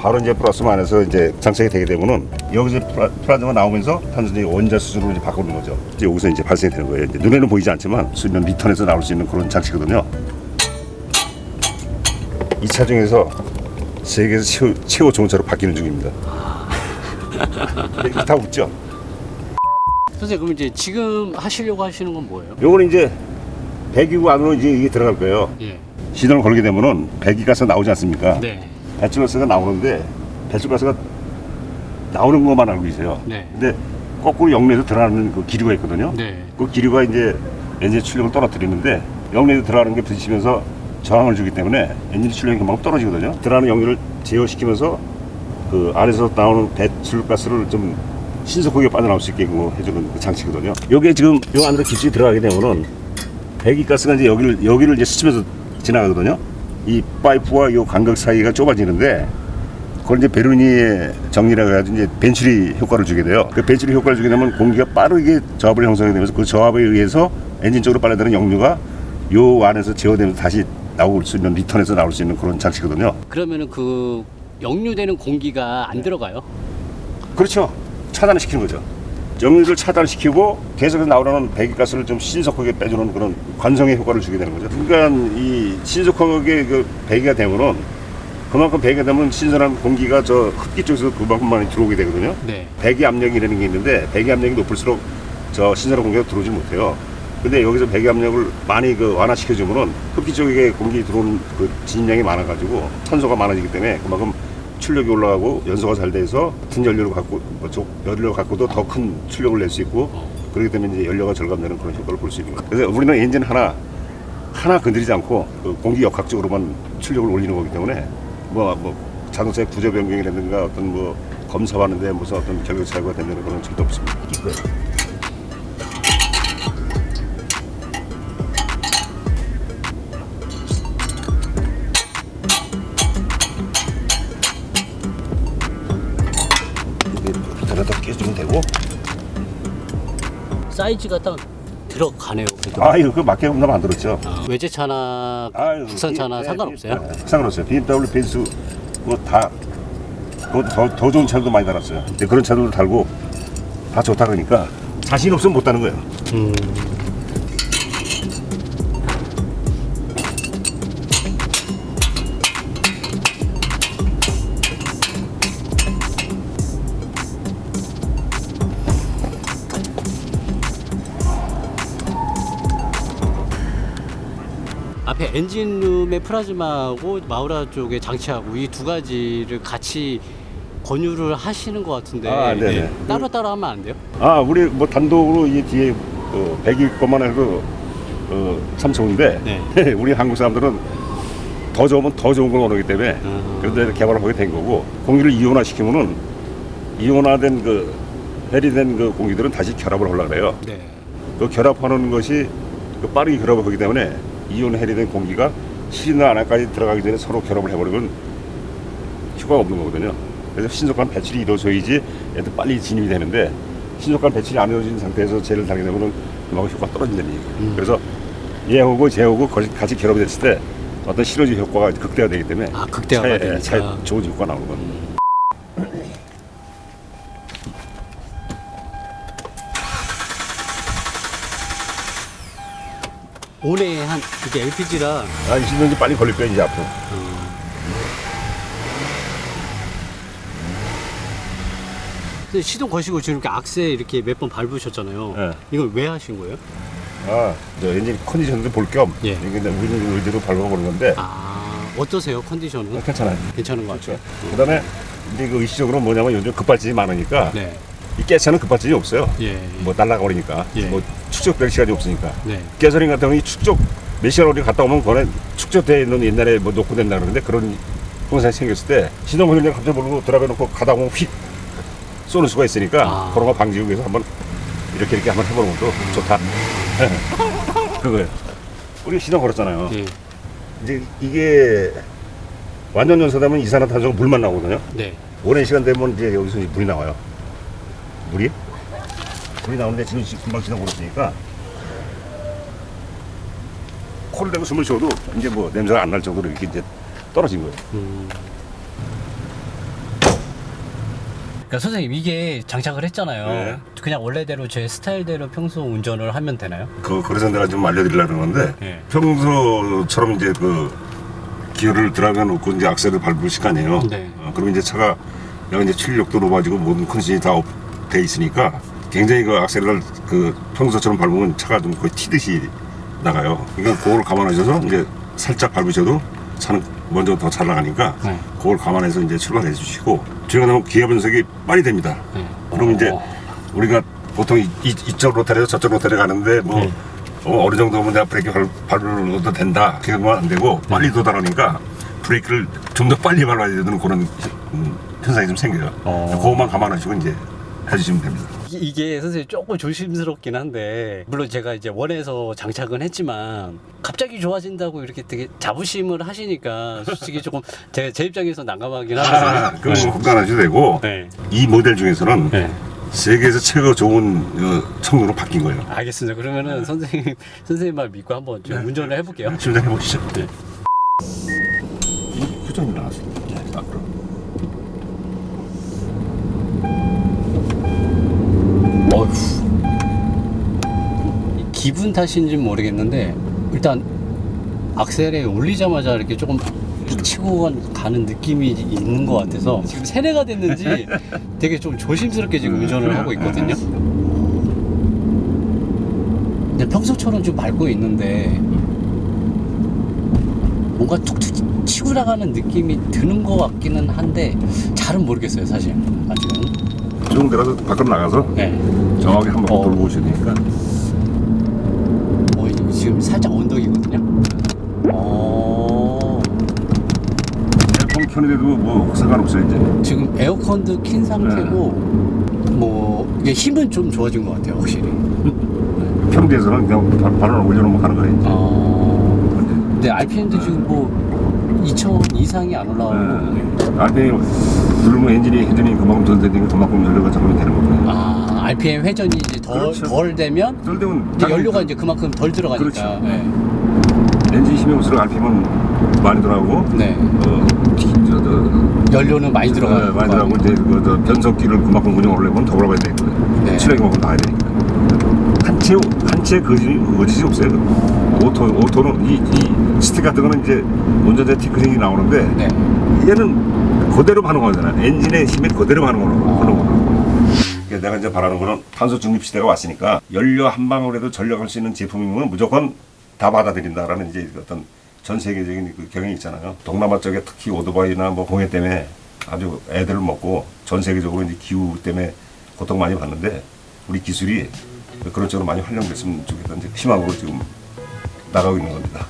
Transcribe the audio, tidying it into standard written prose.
바로 이제 플라스마 안에서 이제 장착이 되게 되면은 여기서 플라즈마 나오면서 탄소중이 원자 수준으로 이제 바꾸는 거죠. 이제 여기서 이제 발생이 되는 거예요. 이제 눈에는 보이지 않지만 수면 리턴에서 나올 수 있는 그런 장치거든요. 이 차 중에서 세계에서 최고 좋은 차로 바뀌는 중입니다. 이렇게 다 웃죠. 선생님, 그럼 이제 지금 하시려고 하시는 건 뭐예요? 요거는 이제 배기구 안으로 이제 이게 들어갈 거예요. 예. 시동을 걸게 되면은 배기가스가 나오지 않습니까? 네. 배출가스가 나오는데 배출가스가 나오는 것만 알고 계세요. 네. 근데 거꾸로 역내에서 들어가는 그 기류가 있거든요. 네. 그 기류가 이제 엔진 출력을 떨어뜨리는데 역내에서 들어가는 게 부딪히면서 저항을 주기 때문에 엔진 출력이 그만큼 떨어지거든요. 들어가는 역류를 제어시키면서 그 안에서 나오는 배출가스를 좀 신속하게 빠져나올 수 있게 해주는 그 장치거든요. 여기에 지금 요 안으로 깊숙이 들어가게 되면은 배기가스가 이제 여기를 이제 스치면서 지나가거든요. 이 파이프와 요 간격 사이가 좁아지는데 그걸 이제 베르니의 정리라고 해가지고 이제 벤츄리 효과를 주게 돼요. 그 벤츄리 효과를 주게 되면 공기가 빠르게 저압을 형성하게 되면서 그 저압에 의해서 엔진 쪽으로 빨려드는 역류가 요 안에서 제어되면서 다시 나올 수 있는 리턴에서 나올 수 있는 그런 장치거든요. 그러면은 그 역류되는 공기가 안 들어가요? 그렇죠. 차단을 시키는 거죠. 역류를 차단시키고 계속해서 나오는 배기가스를 좀 신속하게 빼주는 그런 관성의 효과를 주게 되는 거죠. 그러니까 이 신속하게 그 배기가 되면은 그만큼 배기가 되면 신선한 공기가 저 흡기 쪽에서 그만큼 많이 들어오게 되거든요. 네. 배기 압력이라는 게 있는데 배기 압력이 높을수록 저 신선한 공기가 들어오지 못해요. 근데 여기서 배기 압력을 많이 그 완화시켜주면은 흡기 쪽에 공기 들어오는 그 진입량이 많아가지고 산소가 많아지기 때문에 그만큼 출력이 올라가고 연소가 잘 돼서 같은 연료를 갖고 연료를 갖고도 더 큰 출력을 낼 수 있고 그렇기 때문에 이제 연료가 절감되는 그런 효과를 볼 수 있는 거예요. 그래서 우리는 엔진 하나 건드리지 않고 그 공기 역학적으로만 출력을 올리는 거기 때문에 뭐 자동차의 구조 변경이라든가 어떤 뭐 검사하는데 무슨 어떤 결격 사유가 되는 그런 절대 없습니다. 더 깨주면 되고. 사이즈가 딱 들어가네요. 그래도. 아, 이거 그 맞게 없나 만들었죠. 외제차나 국산차나 상관없어요? 네, 상관없어요. BMW, 벤츠 뭐다 더 좋은 차들도 많이 달았어요. 근데 그런 차들도 달고 다 좋다 그러니까 자신 없으면 못 다는 거예요. 앞에 엔진룸의 플라즈마하고 마우라 쪽의 장치하고 이 두 가지를 같이 권유를 하시는 것 같은데 아, 네네. 예, 따로따로 하면 안 돼요? 아, 우리 뭐 단독으로 이 뒤에 배기 것만 해도 참 좋은데 네. 우리 한국 사람들은 더 좋으면 더 좋은 걸 원하기 때문에 그런데 개발을 하게 된 거고 공기를 이온화 시키면은 이온화된 그 해리된 그 공기들은 다시 결합을 하려고 그래요. 네. 그 결합하는 것이 그 빠르게 결합을 하기 때문에 이온 해리된 공기가 실이나 안에까지 들어가기 전에 서로 결합을 해버리면 효과가 없는 거거든요. 그래서 신속한 배출이 이루어져야지 얘도 빨리 진입이 되는데 신속한 배출이 안 이루어진 상태에서 쟤를 달게 되면 그만큼 효과가 떨어진다는 얘기예요. 그래서 얘하고 쟤하고 같이 결합이 됐을 때 어떤 시너지 효과가 극대화되기 때문에 극대화가 되니까 차에 좋은 효과가 나오는 겁니다. 올해 한 이게 LPG라 20년 빨리 걸릴 거야 이제 앞으로. 시동 거시고 지금 이렇게 악세 이렇게 몇 번 밟으셨잖아요. 네. 이걸 왜 하신 거예요? 저 엔진 컨디션도 볼 겸 예. 이게 우리 의지로 밟아보는 건데 어떠세요 컨디션은? 괜찮아요. 괜찮은 것 같아요. 그다음에 이제 그 의식적으로 뭐냐면 요즘 급발진이 많으니까 네. 이 가스차는 급발진이 없어요. 예. 뭐 날라가 버리니까 예. 뭐 축적될 시간이 없으니까. 네. 가솔린 같은 경우는 이 축적 몇 시간 어디 갔다 오면 그거는 축적되어 있는 옛날에 뭐 놓고 된다 그러는데 그런 현상이 생겼을 때 시동 걸리는 갑자기 모르고 들어가 놓고 가다 보면 휙 쏘는 수가 있으니까 그런 거 방지하기 위해서 한번 이렇게 한번 해보는 것도 좋다. 그거예요. 우리 시동 걸었잖아요. 예. 이제 이게 완전 연소되면 이산화탄소가 물만 나오거든요. 네. 오랜 시간 되면 이제 여기서 물이 나와요. 물이 나오는데 지금 금방 시동 걸었으니까 코를 대고 숨을 쉬어도 이제 뭐 냄새가 안 날 정도로 이렇게 이제 떨어진 거예요. 그러니까 선생님 이게 장착을 했잖아요. 네. 그냥 원래대로 제 스타일대로 평소 운전을 하면 되나요? 그래서 내가 좀 알려드리려고 그러는데 네. 평소처럼 이제 그 기어를 드라이브해 놓고 이제 악셀을 밟을 시간이에요. 네. 그러면 이제 차가 내가 이제 출력도 높아지고 모든 컨디션이 다 돼 있으니까 굉장히 그 악셀을 그 평소처럼 밟으면 차가 좀 거의 튀듯이 나가요. 그러니까 그걸 감안하셔서 이제 살짝 밟으셔도 차는 먼저 더 잘 나가니까 네. 그걸 감안해서 이제 출발해 주시고 출발하면 기어 변속이 빨리 됩니다. 네. 그럼 이제 우리가 보통 이쪽 로테리에서 저쪽 로테리 가는데 뭐 네. 어느 정도면 내가 브레이크 밟아도 된다 그건 안 되고 빨리 도달하니까 브레이크를 좀 더 빨리 밟아야 되는 그런 현상이 좀 생겨요. 그것만 감안하시고 이제 해주시면 됩니다. 이게 선생님 조금 조심스럽긴 한데 물론 제가 이제 원해서 장착은 했지만 갑자기 좋아진다고 이렇게 되게 자부심을 하시니까 솔직히 조금 제 입장에서 난감하긴 하거든요. 그건 공간하셔도 되고 네. 이 모델 중에서는 네. 세계에서 최고 좋은 성능으로 바뀐 거예요. 알겠습니다. 그러면은 선생님 말 믿고 한번 좀 운전을 해볼게요. 출발해 보시죠. 네. 후전이 나왔어요. 앞으로. 어휴. 기분 탓인지는 모르겠는데 일단 악셀에 올리자마자 이렇게 조금 툭 치고 가는 느낌이 있는 것 같아서 지금 세뇌가 됐는지 되게 좀 조심스럽게 지금 운전을 하고 있거든요. 근데 평소처럼 좀 밟고 있는데 뭔가 툭툭 치고 나가는 느낌이 드는 것 같기는 한데 잘은 모르겠어요 사실 아직은. 조금 내려서 밖으로 나가서 네. 정확히 한번 돌고 오셔야 되니까. 지금 살짝 언덕이거든요. 에어컨 켜는데도 뭐 상관없어요 이제. 지금 에어컨도 킨 상태고 뭐 이게 힘은 좀 좋아진 것 같아요 확실히. 평지에서는 그냥 발을 올려놓으면 가는 거예요. 근데 RPM도 지금 뭐 2000 이상이 안 올라오고. RPM 누르면 엔진이 그만큼 더 되니까 그만큼 연료가 적응이 되는 거고요. RPM 회전이 이제 그렇죠. 덜 되면 덜 되면 이제 연료가 이제 그만큼 덜 들어가니까. 그렇죠. 네. 엔진 힘이 올수록 RPM은 많이 들어가고 네. 저 연료는 많이 들어가요. 많이 들어가고 이제 저 변속기를 그만큼 운영을 하려면 더 올라가야 되거든요. 네. 출력이 그만큼 나야 되니까. 한치의 거짓이 없어요. 오토는 이 스틱 같은 거는 이제 운전자 티크닝이 나오는데 네. 얘는 그대로 반응하잖아요. 엔진의 힘이 그대로 반응하는 내가 이제 바라는 거는 탄소 중립 시대가 왔으니까 연료 한 방울에도 전력할 수 있는 제품이면 무조건 다 받아들인다라는 이제 어떤 전 세계적인 그 경향이 있잖아요. 동남아 쪽에 특히 오토바이나 뭐 공해 때문에 아주 애들을 먹고 전 세계적으로 이제 기후 때문에 고통 많이 받는데 우리 기술이 그런 쪽으로 많이 활용됐으면 좋겠다는 희망으로 지금 나가고 있는 겁니다.